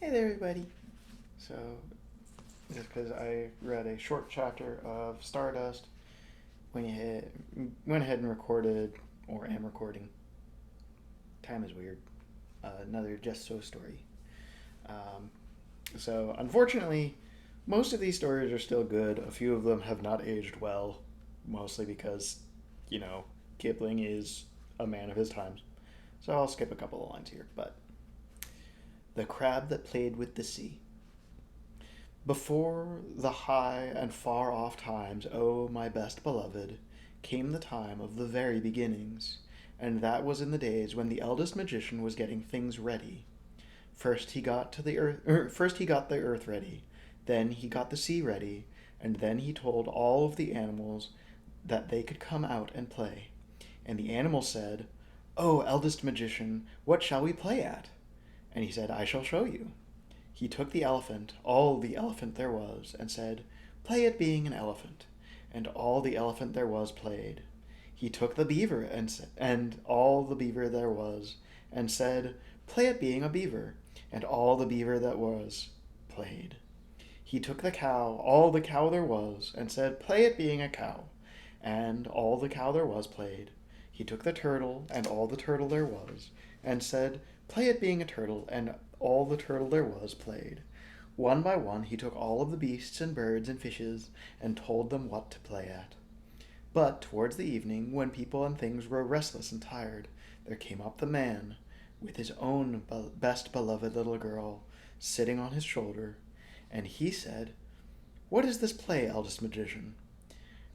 Hey there, everybody. So, just because I read a short chapter of Stardust, went ahead and recorded, or am recording. Time is weird. Another Just So story. Um, so, unfortunately, most of these stories are still good. A few of them have not aged well, mostly because, you know, Kipling is a man of his times. So I'll skip a couple of lines here. But the crab that played with the sea. Before the high and far off times, O my best beloved, came the time of the very beginnings, and that was in the days when the eldest magician was getting things ready. First he got the earth ready, then he got the sea ready, and then he told all of the animals that they could come out and play. And the animals said, "O eldest magician, what shall we play at?" And he said, "I shall show you." He took the elephant, all the elephant there was, and said, "Play at being an elephant." And all the elephant there was played. He took the beaver and all the beaver there was, and said, "Play at being a beaver." And all the beaver that was played. He took the cow, all the cow there was, and said, "Play at being a cow." And all the cow there was played. He took the turtle, and all the turtle there was, and said, "Play at being a turtle," and all the turtle there was played. One by one he took all of the beasts and birds and fishes, and told them what to play at. But towards the evening, when people and things were restless and tired, there came up the man, with his own best beloved little girl, sitting on his shoulder, and he said, "What is this play, eldest magician?"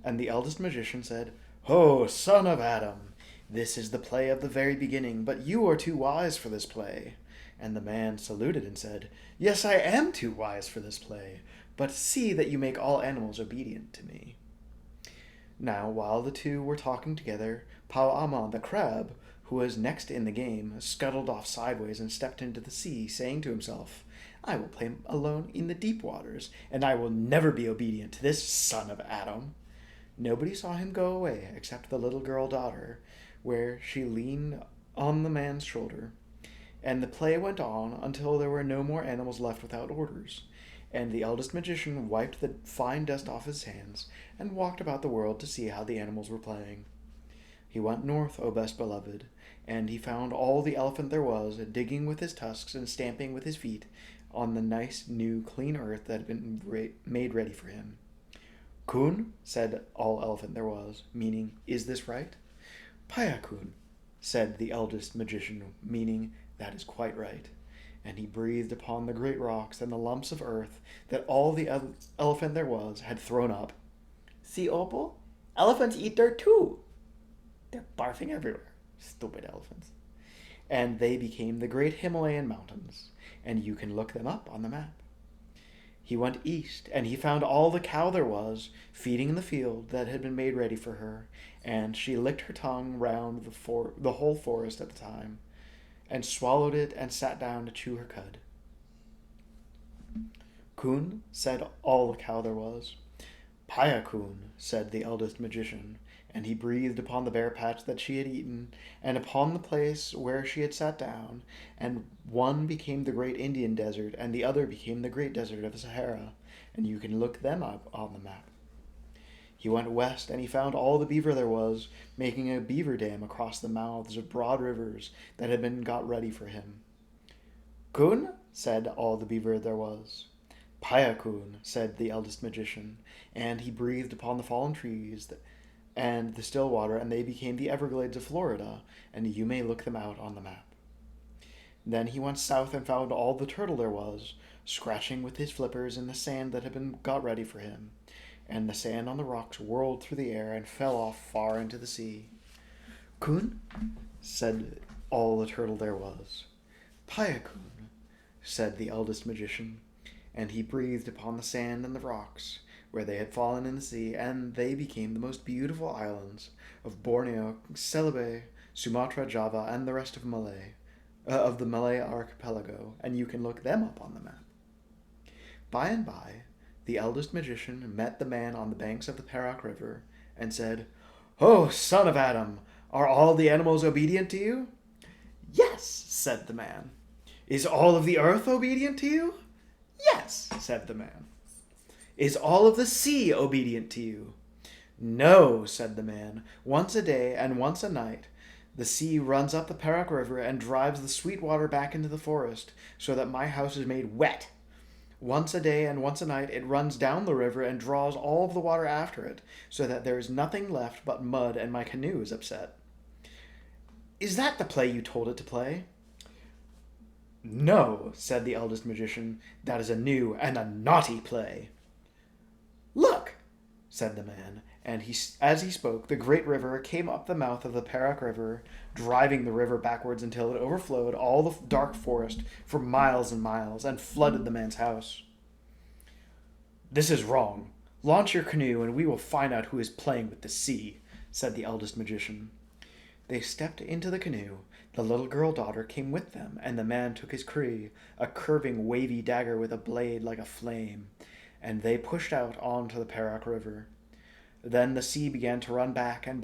And the eldest magician said, "Ho, son of Adam! This is the play of the very beginning, but you are too wise for this play." And the man saluted and said, "Yes, I am too wise for this play, but see that you make all animals obedient to me." Now, while the two were talking together, Pauama the crab, who was next in the game, scuttled off sideways and stepped into the sea, saying to himself, "I will play alone in the deep waters, and I will never be obedient to this son of Adam." Nobody saw him go away except the little girl daughter, where she leaned on the man's shoulder. And the play went on until there were no more animals left without orders. And the eldest magician wiped the fine dust off his hands and walked about the world to see how the animals were playing. He went north, O best beloved, and he found all the elephant there was, digging with his tusks and stamping with his feet on the nice, new, clean earth that had been made ready for him. "Kun," said all elephant there was, meaning, "Is this right?" "Paya kun," said the eldest magician, meaning, "That is quite right." And he breathed upon the great rocks and the lumps of earth that all the elephant there was had thrown up. "See, Opal? Elephants eat dirt too. They're barfing everywhere. Stupid elephants." And they became the great Himalayan mountains, and you can look them up on the map. He went east, and he found all the cow there was, feeding in the field that had been made ready for her, and she licked her tongue round the whole forest at the time, and swallowed it and sat down to chew her cud. "Kun," said all the cow there was. "Paya kun," said the eldest magician, and he breathed upon the bare patch that she had eaten, and upon the place where she had sat down, and one became the great Indian desert, and the other became the great desert of Sahara, and you can look them up on the map. He went west, and he found all the beaver there was, making a beaver dam across the mouths of broad rivers that had been got ready for him. "Kun," said all the beaver there was. "Paya kun," said the eldest magician, and he breathed upon the fallen trees and the still water, and they became the Everglades of Florida, and you may look them out on the map. Then he went south and found all the turtle there was, scratching with his flippers in the sand that had been got ready for him, and the sand on the rocks whirled through the air and fell off far into the sea. "Kun," said all the turtle there was. "Paya kun," said the eldest magician, and he breathed upon the sand and the rocks where they had fallen in the sea, and they became the most beautiful islands of Borneo, Celebes, Sumatra, Java, and the rest of the Malay archipelago, and you can look them up on the map. By and by, the eldest magician met the man on the banks of the Perak River, and said, "Oh, son of Adam, are all the animals obedient to you?" "Yes," said the man. Is all of the earth obedient to you? Yes, said the man. Is all of the sea obedient to you? No, said the man. Once a day and once a night, the sea runs up the Perak River and drives the sweet water back into the forest, so that my house is made wet. Once a day and once a night, it runs down the river and draws all of the water after it, so that there is nothing left but mud, and my canoe is upset. Is that the play you told it to play? No, said the eldest magician. That is a new and a naughty play. Look, said the man, and as he spoke, the great river came up the mouth of the Perak River, driving the river backwards until it overflowed all the dark forest for miles and miles and flooded the man's house. This is wrong. Launch your canoe and we will find out who is playing with the sea, said the eldest magician. They stepped into the canoe. The little girl daughter came with them, and the man took his cree, a curving, wavy dagger with a blade like a flame, and they pushed out onto the Perak River. Then the sea began to run back, and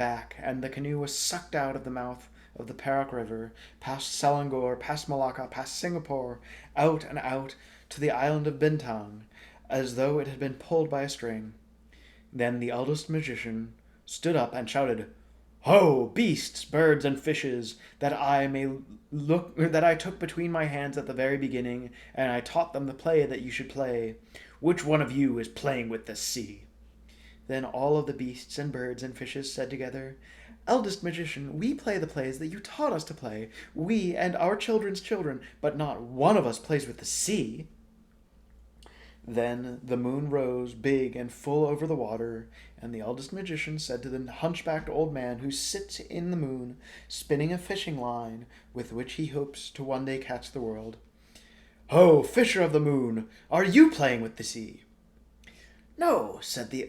the canoe was sucked out of the mouth of the Perak River, past Selangor, past Malacca, past Singapore, out and out to the island of Bintang, as though it had been pulled by a string. Then the eldest magician stood up and shouted, Ho, beasts, birds, and fishes, that I took between my hands at the very beginning, and I taught them the play that you should play. Which one of you is playing with the sea? Then all of the beasts and birds and fishes said together, Eldest magician, we play the plays that you taught us to play, we and our children's children, but not one of us plays with the sea. Then the moon rose big and full over the water, and the eldest magician said to the hunchbacked old man who sits in the moon, spinning a fishing line with which he hopes to one day catch the world, Ho, fisher of the moon, are you playing with the sea? No, said the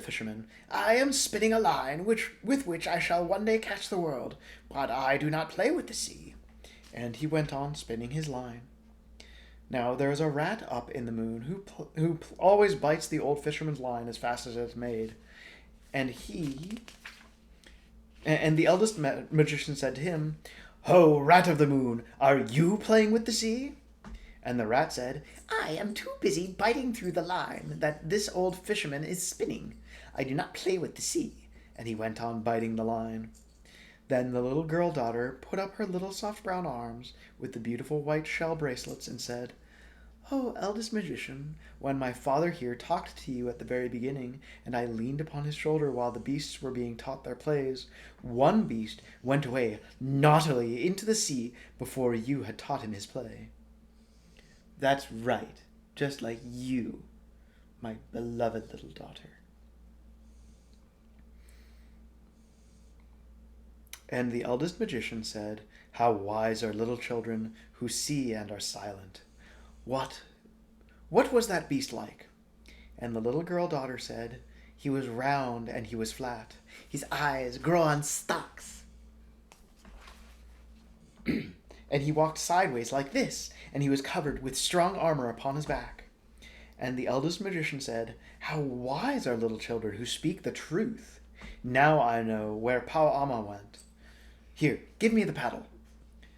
fisherman. I am spinning a line with which I shall one day catch the world, but I do not play with the sea. And he went on spinning his line. Now there is a rat up in the moon who always bites the old fisherman's line as fast as it's made. And the eldest magician said to him, Ho, rat of the moon, are you playing with the sea? And the rat said, I am too busy biting through the line that this old fisherman is spinning. I do not play with the sea. And he went on biting the line. Then the little girl daughter put up her little soft brown arms with the beautiful white shell bracelets and said, Oh, eldest magician, when my father here talked to you at the very beginning, and I leaned upon his shoulder while the beasts were being taught their plays, one beast went away naughtily into the sea before you had taught him his play. That's right, just like you, my beloved little daughter. And the eldest magician said, How wise are little children who see and are silent. What was that beast like? And the little girl daughter said, He was round and he was flat. His eyes grow on stalks. And he walked sideways like this, and he was covered with strong armor upon his back. And the eldest magician said, How wise are little children who speak the truth. Now I know where Pauama went. Here, give me the paddle.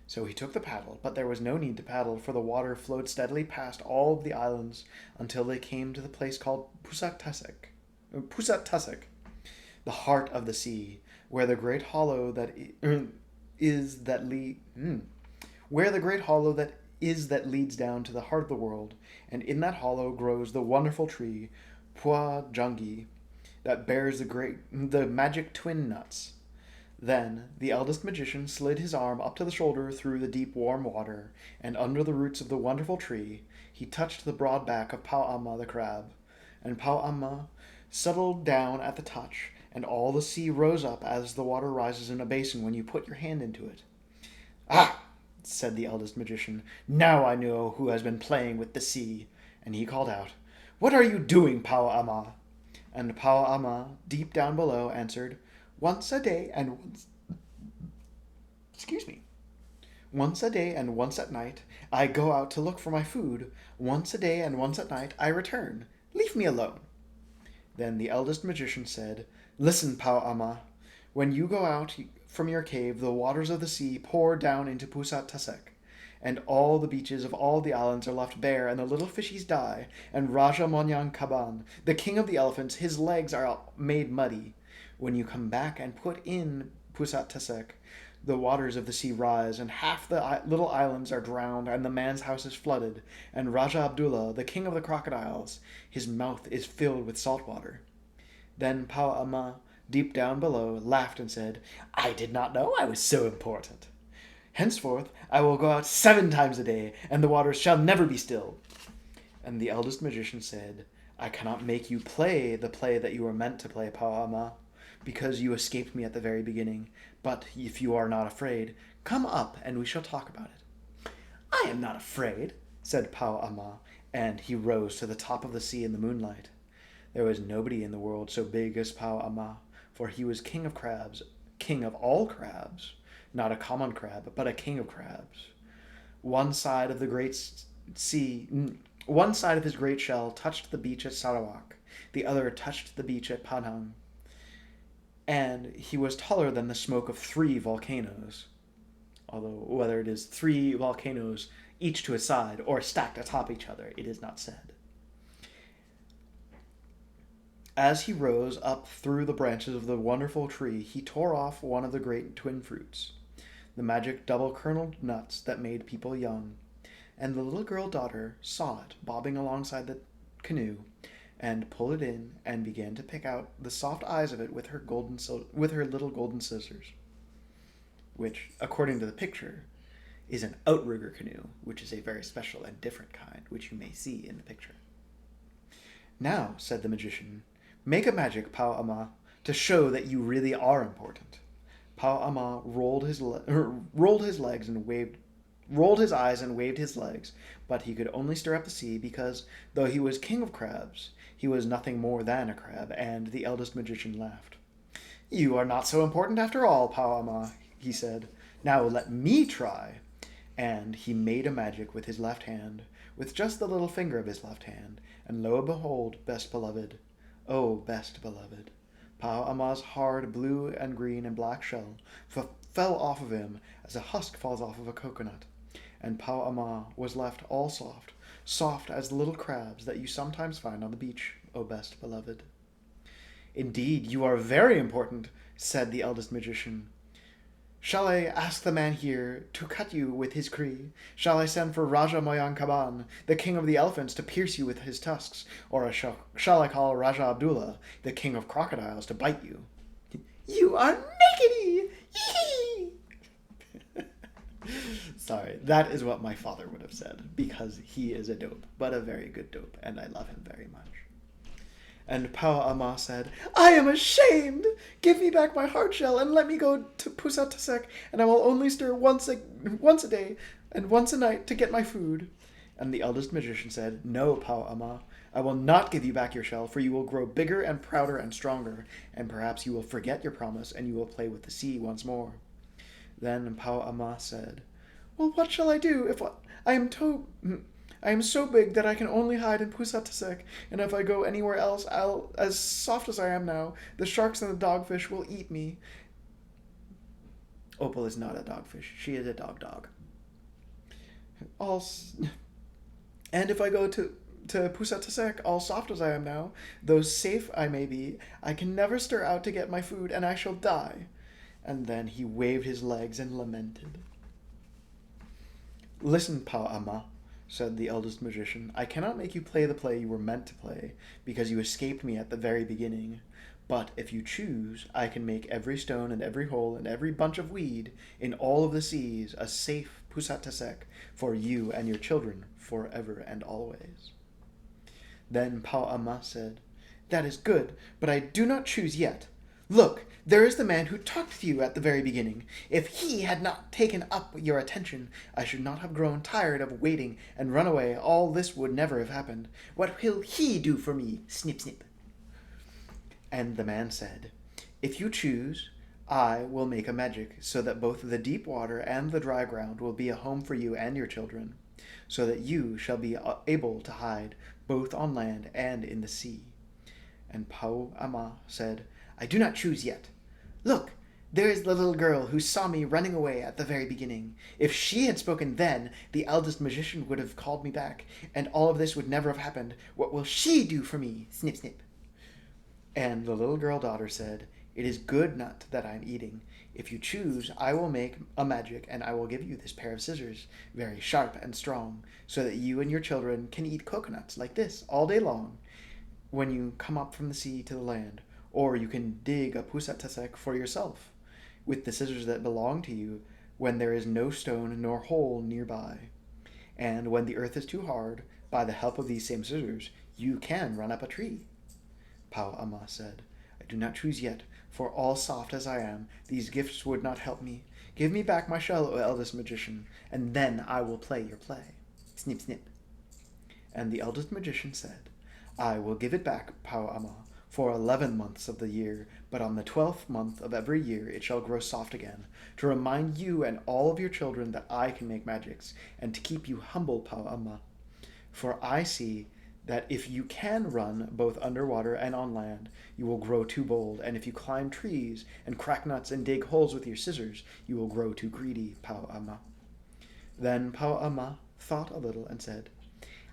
So he took the paddle, but there was no need to paddle, for the water flowed steadily past all of the islands until they came to the place called Pusat Tasik, the heart of the sea, where the great hollow that leads down to the heart of the world, and in that hollow grows the wonderful tree, Pua Jungi, that bears the magic twin nuts. Then the eldest magician slid his arm up to the shoulder through the deep warm water, and under the roots of the wonderful tree he touched the broad back of Pauama the crab, and Pauama settled down at the touch, and all the sea rose up as the water rises in a basin when you put your hand into it. Ah! Said the eldest magician, Now I know who has been playing with the sea. And he called out, What are you doing, Pauama? And Pauama, deep down below, answered, Once a day and once at night, I go out to look for my food. Once a day and once at night, I return. Leave me alone. Then the eldest magician said, Listen, Pauama, when you go out from your cave, the waters of the sea pour down into Pusat Tasek, and all the beaches of all the islands are left bare, and the little fishies die, and Raja Monyang Kaban, the king of the elephants, his legs are made muddy. When you come back and put in Pusat Tasek, the waters of the sea rise, and half the little islands are drowned, and the man's house is flooded, and Raja Abdullah, the king of the crocodiles, his mouth is filled with salt water. Then Pa'ama, deep down below, laughed and said, I did not know I was so important. Henceforth I will go out 7 times a day, and the waters shall never be still. And the eldest magician said, I cannot make you play the play that you were meant to play, Pa'ama, because you escaped me at the very beginning. But if you are not afraid, come up and we shall talk about it. I am not afraid, said Pa'ama, and he rose to the top of the sea in the moonlight. There was nobody in the world so big as Pa'ama, for he was king of crabs, king of all crabs, not a common crab, but a king of crabs. One side of his great shell touched the beach at Sarawak, the other touched the beach at Panang, and he was taller than the smoke of 3 volcanoes. Although whether it is 3 volcanoes, each to a side, or stacked atop each other, it is not said. As he rose up through the branches of the wonderful tree, he tore off one of the great twin fruits, the magic double-kerneled nuts that made people young, and the little girl daughter saw it bobbing alongside the canoe, and pulled it in and began to pick out the soft eyes of it with her little golden scissors, which, according to the picture, is an outrigger canoe, which is a very special and different kind, which you may see in the picture. Now, said the magician, make a magic, Pa'ama, to show that you really are important. Pa'ama rolled his eyes and waved his legs, but he could only stir up the sea because, though he was king of crabs, he was nothing more than a crab, and the eldest magician laughed. You are not so important after all, Pa'ama, he said. Now let me try. And he made a magic with his left hand, with just the little finger of his left hand, and lo and behold, best beloved, oh, best beloved, Pa'ama's hard blue and green and black shell fell off of him as a husk falls off of a coconut, and Pa'ama was left all soft, soft as the little crabs that you sometimes find on the beach, oh best beloved. Indeed, you are very important, said the eldest magician. Shall I ask the man here to cut you with his Cree? Shall I send for Raja Moyan Kaban, the king of the elephants, to pierce you with his tusks? Or shall I call Raja Abdullah, the king of crocodiles, to bite you? You are nakedy! Sorry, that is what my father would have said, because he is a dope, but a very good dope, and I love him very much. And Pa'ama said, I am ashamed! Give me back my hard shell and let me go to Pusat Tasek, and I will only stir once a day and once a night to get my food. And the eldest magician said, No, Pa'ama, I will not give you back your shell, for you will grow bigger and prouder and stronger, and perhaps you will forget your promise and you will play with the sea once more. Then Pa'ama said, Well, what shall I do if I am so big that I can only hide in Pusat Tasek, and if I go anywhere else, as soft as I am now, the sharks and the dogfish will eat me. Opal is not a dogfish. She is a dog. And if I go to Pusat Tasek, all soft as I am now, though safe I may be, I can never stir out to get my food, and I shall die. And then he waved his legs and lamented. Listen, Pa'ama, said the eldest magician, I cannot make you play the play you were meant to play, because you escaped me at the very beginning. But if you choose, I can make every stone and every hole and every bunch of weed in all of the seas a safe Pusat Tasek for you and your children forever and always. Then Pa'ama said, That is good, but I do not choose yet. Look, there is the man who talked to you at the very beginning. If he had not taken up your attention, I should not have grown tired of waiting and run away. All this would never have happened. What will he do for me? Snip, snip. And the man said, If you choose, I will make a magic so that both the deep water and the dry ground will be a home for you and your children, so that you shall be able to hide both on land and in the sea. And Pa'ama said, I do not choose yet. Look, There is the little girl who saw me running away at the very beginning. If she had spoken then, the eldest magician would have called me back, and all of this would never have happened. What will she do for me? Snip, snip. And the little girl daughter said, It is good nut that I am eating. If you choose, I will make a magic, and I will give you this pair of scissors, very sharp and strong, so that you and your children can eat coconuts like this all day long when you come up from the sea to the land. Or you can dig a pusatasek for yourself with the scissors that belong to you when there is no stone nor hole nearby. And when the earth is too hard, by the help of these same scissors, you can run up a tree. Pau'ama said, I do not choose yet, for all soft as I am, these gifts would not help me. Give me back my shell, O eldest magician, and then I will play your play. Snip, snip. And the eldest magician said, I will give it back, Pau'ama, for 11 months of the year, but on the 12th month of every year it shall grow soft again, to remind you and all of your children that I can make magics, and to keep you humble, Pau'ama. For I see that if you can run both underwater and on land, you will grow too bold, and if you climb trees and crack nuts and dig holes with your scissors, you will grow too greedy, Pau'ama. Then Pau'ama thought a little and said,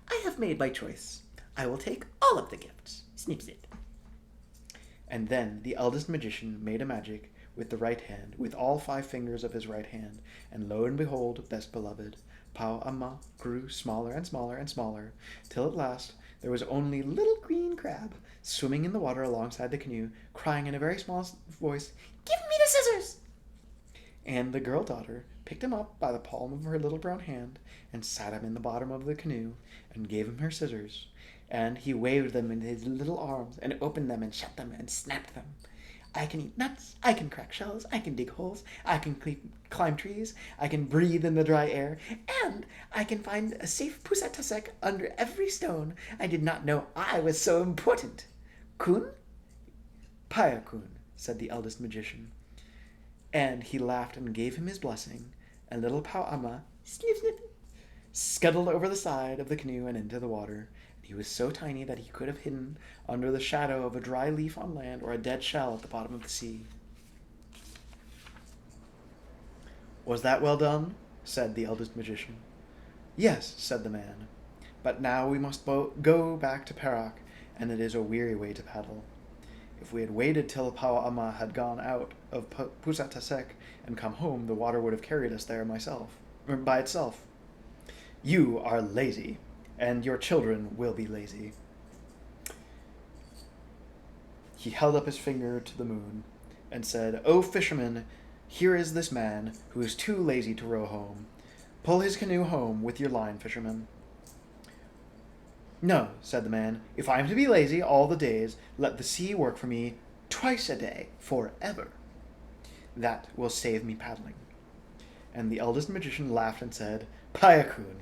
I have made my choice. I will take all of the gifts. Snip, snip. And then the eldest magician made a magic with the right hand, with all 5 fingers of his right hand, and lo and behold, best beloved, Pau'ama grew smaller and smaller and smaller, till at last there was only little green crab swimming in the water alongside the canoe, crying in a very small voice, Give me the scissors! And the girl daughter picked him up by the palm of her little brown hand, and sat him in the bottom of the canoe, and gave him her scissors. And he waved them in his little arms, and opened them and shut them and snapped them. I can eat nuts, I can crack shells, I can dig holes, I can climb trees, I can breathe in the dry air, and I can find a safe pusatasek under every stone. I did not know I was so important. Kun? Paya kun, said the eldest magician. And he laughed and gave him his blessing, and little Pau'ama, snip, snip, scuttled over the side of the canoe and into the water. He was so tiny that he could have hidden under the shadow of a dry leaf on land or a dead shell at the bottom of the sea. Was that well done? Said the eldest magician. Yes, said the man. But now we must go back to Perak, and it is a weary way to paddle. If we had waited till Pau'ama had gone out of Pusatasek and come home, the water would have carried us there by itself. You are lazy, and your children will be lazy. He held up his finger to the moon and said, O fisherman, here is this man who is too lazy to row home. Pull his canoe home with your line, fisherman. No, said the man, if I am to be lazy all the days, let the sea work for me twice a day, forever. That will save me paddling. And the eldest magician laughed and said, Payakun.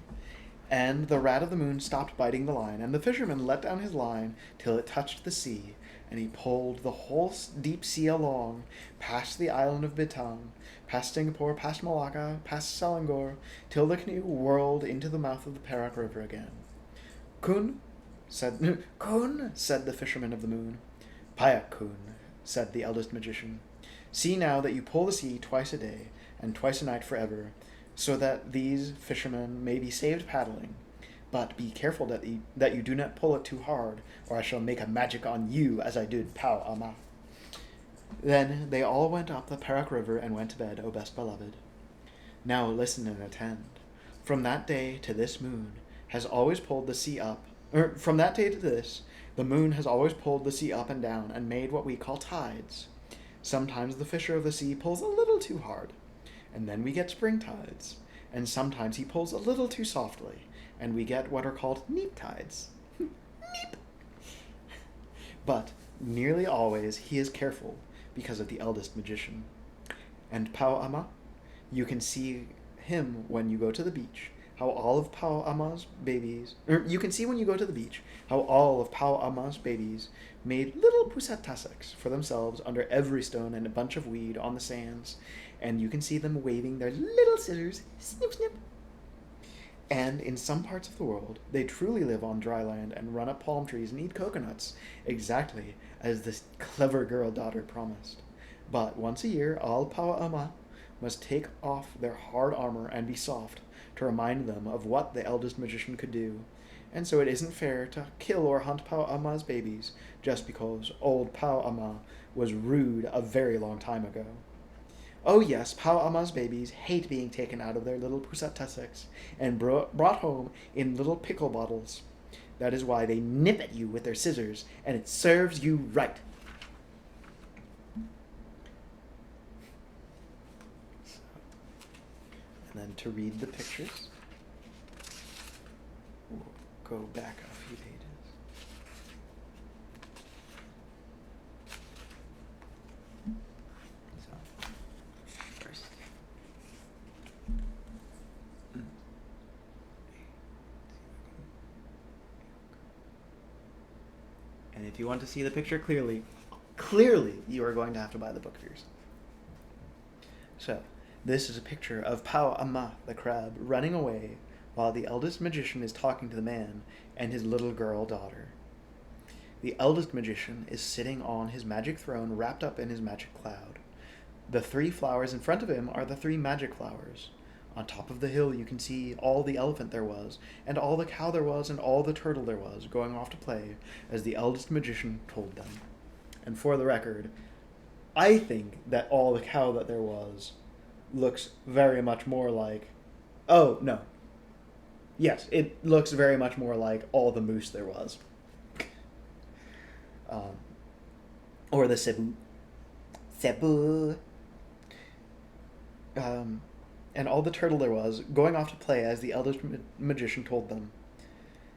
And the rat of the moon stopped biting the line, and the fisherman let down his line till it touched the sea, and he pulled the whole deep sea along, past the island of Bitang, past Singapore, past Malacca, past Selangor, till the canoe whirled into the mouth of the Perak River again. Kun, said the fisherman of the moon. Payakun, said the eldest magician. See now that you pull the sea twice a day, and twice a night forever, so that these fishermen may be saved paddling. But be careful that you do not pull it too hard, or I shall make a magic on you as I did Pau'ama. Then they all went up the Perak River and went to bed, O best beloved. Now listen and attend. From that day to this moon has always pulled the sea up, from that day to this, the moon has always pulled the sea up and down and made what we call tides. Sometimes the fisher of the sea pulls a little too hard, and then we get spring tides, and sometimes he pulls a little too softly, and we get what are called neap tides. Neap! But nearly always he is careful because of the eldest magician. And Pau'ama, you can see him when you go to the beach, how all of Pau'ama's babies, you can see when you go to the beach, how all of Pau'ama's babies made little pusataseks for themselves under every stone and a bunch of weed on the sands, and you can see them waving their little scissors, snip, snip. And in some parts of the world, they truly live on dry land and run up palm trees and eat coconuts, exactly as this clever girl daughter promised. But once a year, all Paua'ama must take off their hard armor and be soft to remind them of what the eldest magician could do. And so it isn't fair to kill or hunt Paua'ama's babies just because old Paua'ama was rude a very long time ago. Oh yes, Paua'ama's babies hate being taken out of their little pusat and brought home in little pickle bottles. That is why they nip at you with their scissors, and it serves you right. And then to read the pictures, we'll go back a few pages. First. And if you want to see the picture clearly you are going to have to buy the book first. So, this is a picture of Paua'ama, the crab, running away while the eldest magician is talking to the man and his little girl daughter. The eldest magician is sitting on his magic throne wrapped up in his magic cloud. The 3 flowers in front of him are the 3 magic flowers. On top of the hill you can see all the elephant there was, and all the cow there was, and all the turtle there was, going off to play, as the eldest magician told them. And for the record, I think that all the cow that there was looks very much more like... Oh, no. Yes, it looks very much more like all the moose there was. Or the Cebu. Cebu. And all the turtle there was, going off to play as the eldest magician told them.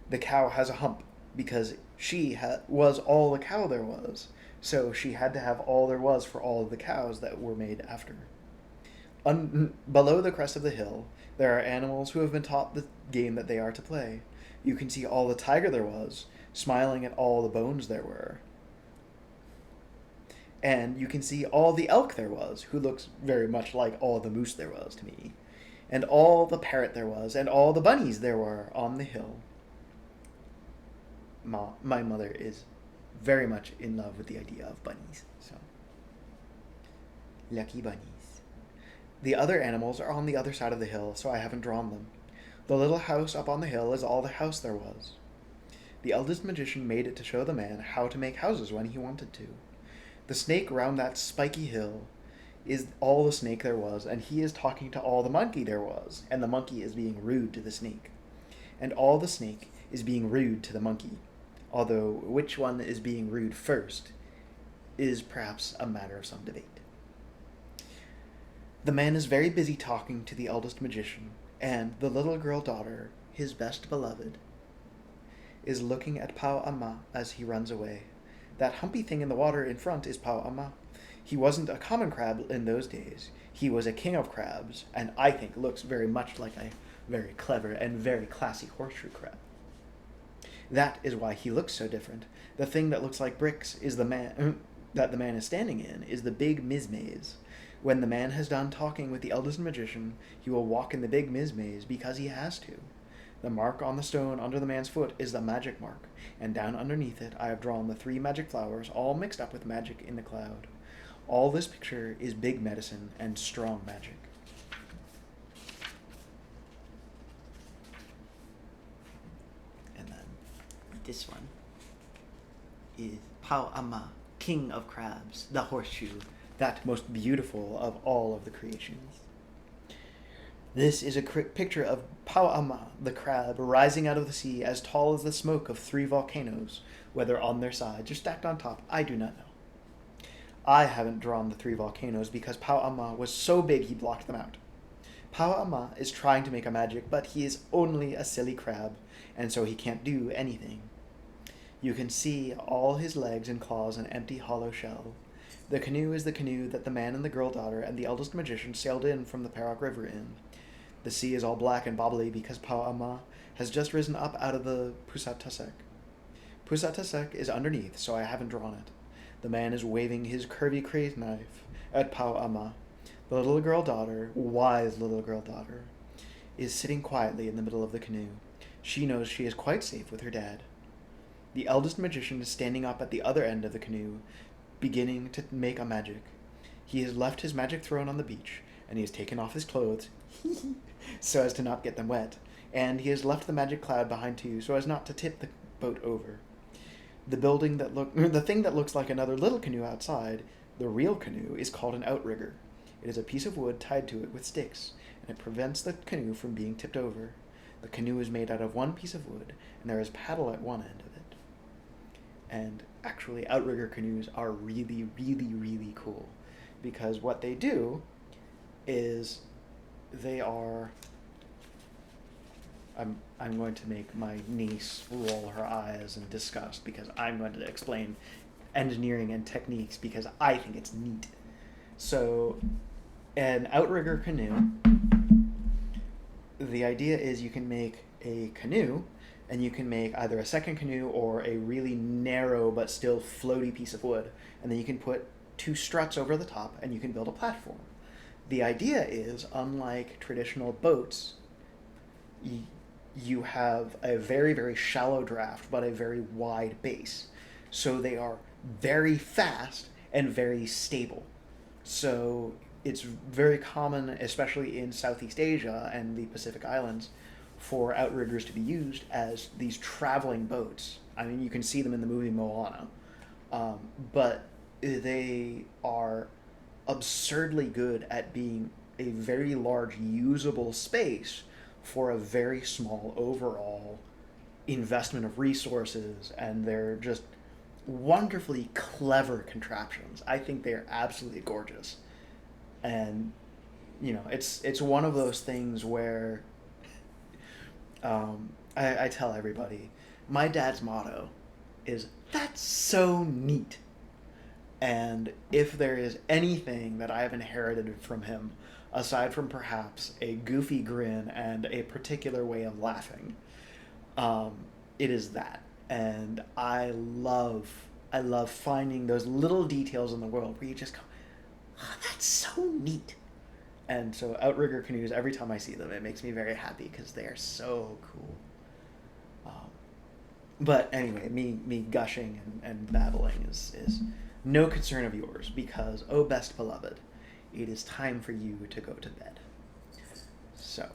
The cow has a hump, because she was all the cow there was, so she had to have all there was for all of the cows that were made after. Below the crest of the hill, there are animals who have been taught the game that they are to play. You can see all the tiger there was, smiling at all the bones there were. And you can see all the elk there was, who looks very much like all the moose there was to me. And all the parrot there was, and all the bunnies there were on the hill. My mother is very much in love with the idea of bunnies, so. Lucky bunnies. The other animals are on the other side of the hill, so I haven't drawn them. The little house up on the hill is all the house there was. The eldest magician made it to show the man how to make houses when he wanted to. The snake round that spiky hill is all the snake there was, and he is talking to all the monkey there was, and the monkey is being rude to the snake. And all the snake is being rude to the monkey, although which one is being rude first is perhaps a matter of some debate. The man is very busy talking to the eldest magician, and the little girl daughter, his best beloved, is looking at Paua'ama as he runs away. That humpy thing in the water in front is Paua'ama. He wasn't a common crab in those days. He was a king of crabs, and I think looks very much like a very clever and very classy horseshoe crab. That is why he looks so different. The thing that looks like bricks is the man that the man is standing in is the big mizmaze. When the man has done talking with the eldest magician, he will walk in the big mizmaze because he has to. The mark on the stone under the man's foot is the magic mark, and down underneath it I have drawn the 3 magic flowers all mixed up with magic in the cloud. All this picture is big medicine and strong magic. And then this one is Paua'ama, king of crabs, the horseshoe, that most beautiful of all of the creations. This is a picture of Paua'ama, the crab, rising out of the sea as tall as the smoke of 3 volcanoes, whether on their sides or stacked on top, I do not know. I haven't drawn the 3 volcanoes because Paua'ama was so big he blocked them out. Paua'ama is trying to make a magic, but he is only a silly crab, and so he can't do anything. You can see all his legs and claws an empty hollow shell. The canoe is the canoe that the man and the girl daughter and the eldest magician sailed in from the Parok River in. The sea is all black and bobbly because Paua'ama has just risen up out of the Pusat. Pusat is underneath, so I haven't drawn it. The man is waving his curvy cray's knife at Paua'ama. The little girl daughter, wise little girl daughter, is sitting quietly in the middle of the canoe. She knows she is quite safe with her dad. The eldest magician is standing up at the other end of the canoe, beginning to make a magic. He has left his magic throne on the beach, and he has taken off his clothes so as to not get them wet, and he has left the magic cloud behind too so as not to tip the boat over. The thing that looks like another little canoe outside, the real canoe, is called an outrigger. It is a piece of wood tied to it with sticks, and it prevents the canoe from being tipped over. The canoe is made out of one piece of wood, and there is paddle at one end of it. And actually, outrigger canoes are really, really, really cool, because what they do is they are... I'm going to make my niece roll her eyes in disgust because I'm going to explain engineering and techniques because I think it's neat. So, an outrigger canoe, the idea is you can make a canoe, and you can make either a second canoe or a really narrow but still floaty piece of wood, and then you can put two struts over the top and you can build a platform. The idea is, unlike traditional boats, you have a very, very shallow draft, but a very wide base. So they are very fast and very stable. So it's very common, especially in Southeast Asia and the Pacific Islands, for outriggers to be used as these traveling boats. I mean, you can see them in the movie Moana. But they are absurdly good at being a very large usable space for a very small overall investment of resources, and they're just wonderfully clever contraptions. I think they're absolutely gorgeous. And it's one of those things where I tell everybody, my dad's motto is, "That's so neat." And if there is anything that I have inherited from him, aside from perhaps a goofy grin and a particular way of laughing, it is that. And I love finding those little details in the world where you just go, "Oh, that's so neat." And so outrigger canoes, every time I see them, it makes me very happy because they are so cool. But anyway, me gushing and babbling is no concern of yours, because, oh best beloved, it is time for you to go to bed. So,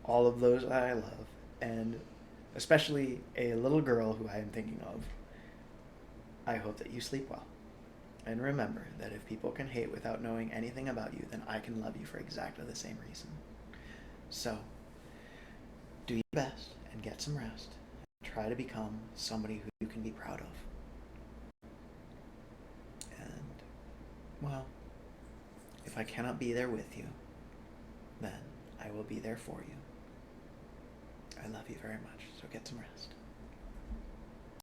all of those I love, and especially a little girl who I am thinking of, I hope that you sleep well. And remember that if people can hate without knowing anything about you, then I can love you for exactly the same reason. So, do your best and get some rest. Try to become somebody who you can be proud of. And, well, if I cannot be there with you, then I will be there for you. I love you very much, so get some rest.